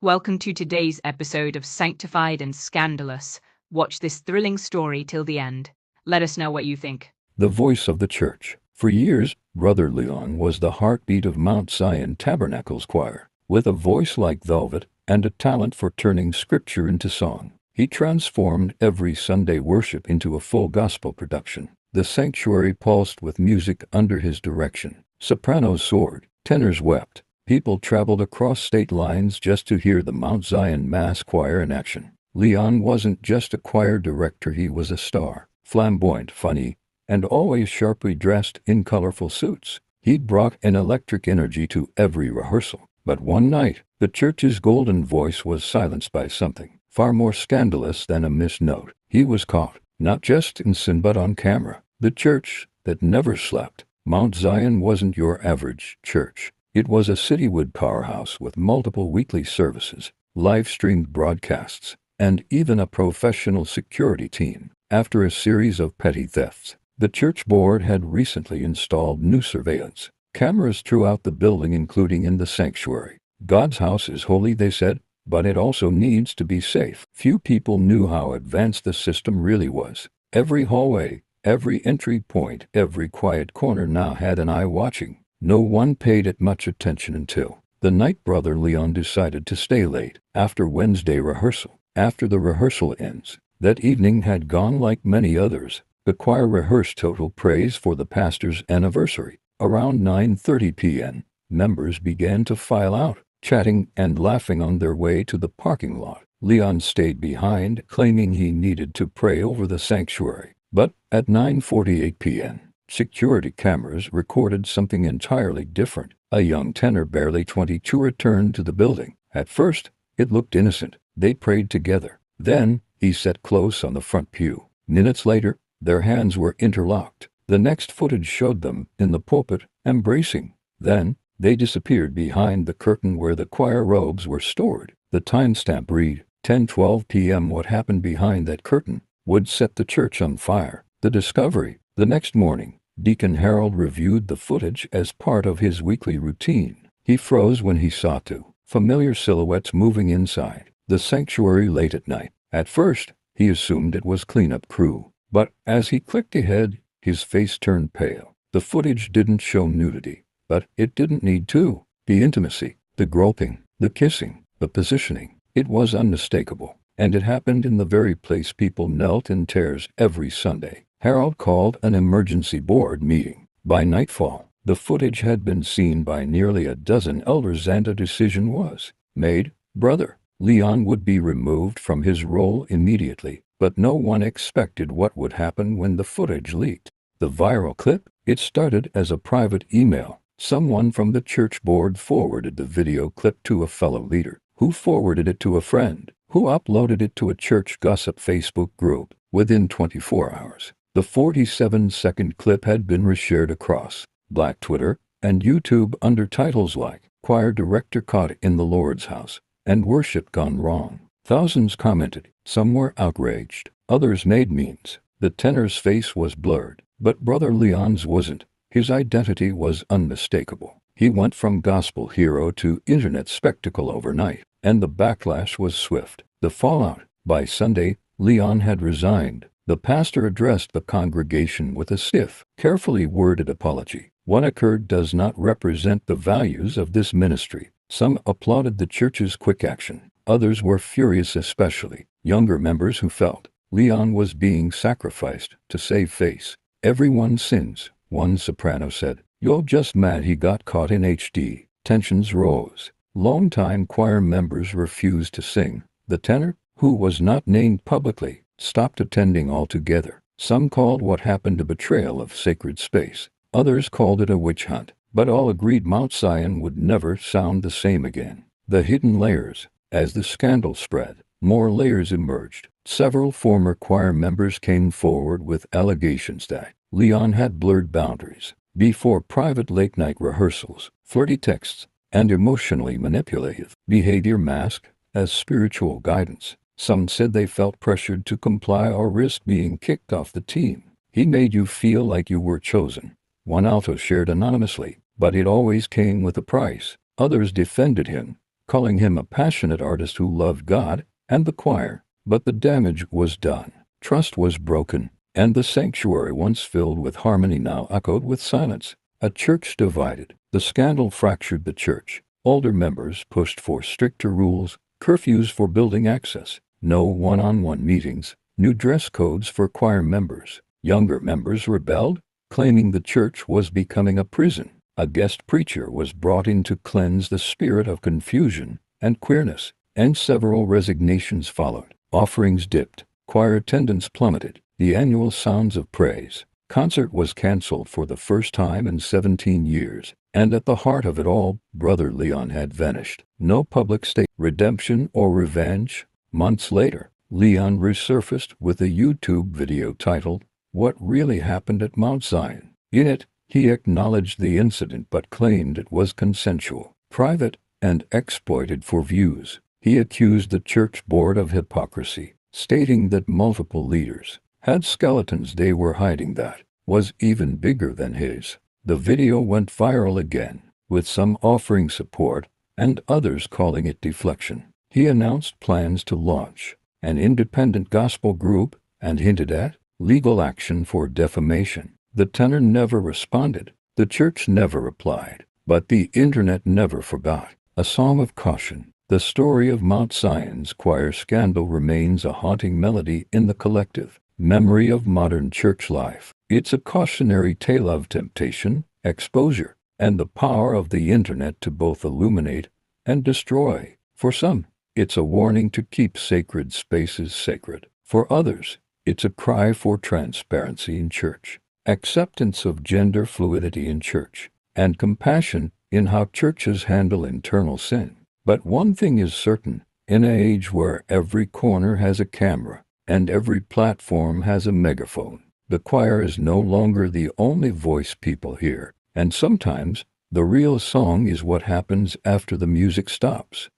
Welcome to today's episode of Sanctified and Scandalous. Watch this thrilling story till the end. Let us know what you think. The voice of the church. For years, Brother Leon was the heartbeat of Mount Zion Tabernacle's choir. With a voice like velvet and a talent for turning scripture into song, he transformed every Sunday worship into a full gospel production. The sanctuary pulsed with music under his direction. Sopranos soared, tenors wept. People traveled across state lines just to hear the Mount Zion Mass Choir in action. Leon wasn't just a choir director, he was a star. Flamboyant, funny, and always sharply dressed in colorful suits. He brought an electric energy to every rehearsal. But one night, the church's golden voice was silenced by something far more scandalous than a missed note. He was caught, not just in sin but on camera. The church that never slept. Mount Zion wasn't your average church. It was a citywide powerhouse with multiple weekly services, live-streamed broadcasts, and even a professional security team. After a series of petty thefts, the church board had recently installed new surveillance cameras throughout the building, including in the sanctuary. God's house is holy, they said, but it also needs to be safe. Few people knew how advanced the system really was. Every hallway, every entry point, every quiet corner now had an eye watching. No one paid it much attention until the night Brother Leon decided to stay late after Wednesday rehearsal. After the rehearsal ends, that evening had gone like many others. The choir rehearsed total praise for the pastor's anniversary. Around 9:30 p.m., members began to file out, chatting and laughing on their way to the parking lot. Leon stayed behind, claiming he needed to pray over the sanctuary. But at 9:48 p.m., security cameras recorded something entirely different. A young tenor, barely 22, returned to the building. At first, it looked innocent. They prayed together. Then, he sat close on the front pew. Minutes later, their hands were interlocked. The next footage showed them in the pulpit, embracing. Then, they disappeared behind the curtain where the choir robes were stored. The timestamp read, 10:12 p.m. What happened behind that curtain would set the church on fire. The discovery. The next morning, Deacon Harold reviewed the footage as part of his weekly routine. He froze when he saw two familiar silhouettes moving inside the sanctuary late at night. At first, he assumed it was cleanup crew, but as he clicked ahead, his face turned pale. The footage didn't show nudity, but it didn't need to. The intimacy, the groping, the kissing, the positioning, it was unmistakable. And it happened in the very place people knelt in tears every Sunday. Harold called an emergency board meeting. By nightfall, the footage had been seen by nearly a dozen elders and a decision was made. Brother Leon would be removed from his role immediately, but no one expected what would happen when the footage leaked. The viral clip, it started as a private email. Someone from the church board forwarded the video clip to a fellow leader, who forwarded it to a friend, who uploaded it to a church gossip Facebook group. Within 24 hours, the 47-second clip had been reshared across Black Twitter and YouTube under titles like "Choir Director Caught in the Lord's House" and "Worship Gone Wrong." Thousands commented. Some were outraged. Others made memes. The tenor's face was blurred, but Brother Leon's wasn't. His identity was unmistakable. He went from gospel hero to internet spectacle overnight, and the backlash was swift. The fallout. By Sunday, Leon had resigned. The pastor addressed the congregation with a stiff, carefully worded apology. What occurred does not represent the values of this ministry. Some applauded the church's quick action. Others were furious, especially younger members who felt Leon was being sacrificed to save face. Everyone sins, one soprano said. You're just mad he got caught in HD. Tensions rose. Longtime choir members refused to sing. The tenor, who was not named publicly, stopped attending altogether. Some called what happened a betrayal of sacred space. Others called it a witch hunt. But all agreed Mount Zion would never sound the same again. The hidden layers. As the scandal spread, more layers emerged. Several former choir members came forward with allegations that Leon had blurred boundaries before private late-night rehearsals, flirty texts, and emotionally manipulative behavior masked as spiritual guidance. Some said they felt pressured to comply or risk being kicked off the team. He made you feel like you were chosen, one alto shared anonymously, but it always came with a price. Others defended him, calling him a passionate artist who loved God and the choir. But the damage was done. Trust was broken, and the sanctuary, once filled with harmony, now echoed with silence. A church divided. The scandal fractured the church. Older members pushed for stricter rules, curfews for building access, no one-on-one meetings, new dress codes for choir members. Younger members rebelled, claiming the church was becoming a prison. A guest preacher was brought in to cleanse the spirit of confusion and queerness, and several resignations followed. Offerings dipped. Choir attendance plummeted. The annual Sounds of Praise concert was canceled for the first time in 17 years, and at the heart of it all, Brother Leon had vanished. No public redemption or revenge. Months later, Leon resurfaced with a YouTube video titled, "What Really Happened at Mount Zion?" In it, he acknowledged the incident but claimed it was consensual, private, and exploited for views. He accused the church board of hypocrisy, stating that multiple leaders had skeletons they were hiding that was even bigger than his. The video went viral again, with some offering support and others calling it deflection. He announced plans to launch an independent gospel group and hinted at legal action for defamation. The tenor never responded. The church never replied. But the internet never forgot. A song of caution. The story of Mount Zion's choir scandal remains a haunting melody in the collective memory of modern church life. It's a cautionary tale of temptation, exposure, and the power of the internet to both illuminate and destroy. For some, it's a warning to keep sacred spaces sacred. For others, it's a cry for transparency in church, acceptance of gender fluidity in church, and compassion in how churches handle internal sin. But one thing is certain, in an age where every corner has a camera and every platform has a megaphone, the choir is no longer the only voice people hear, and sometimes the real song is what happens after the music stops.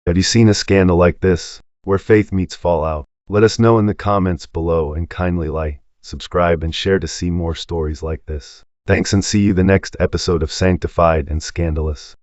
Have you seen a scandal like this, where faith meets fallout? Let us know in the comments below, and kindly like, subscribe, and share to see more stories like this. Thanks, and see you the next episode of Sanctified and Scandalous.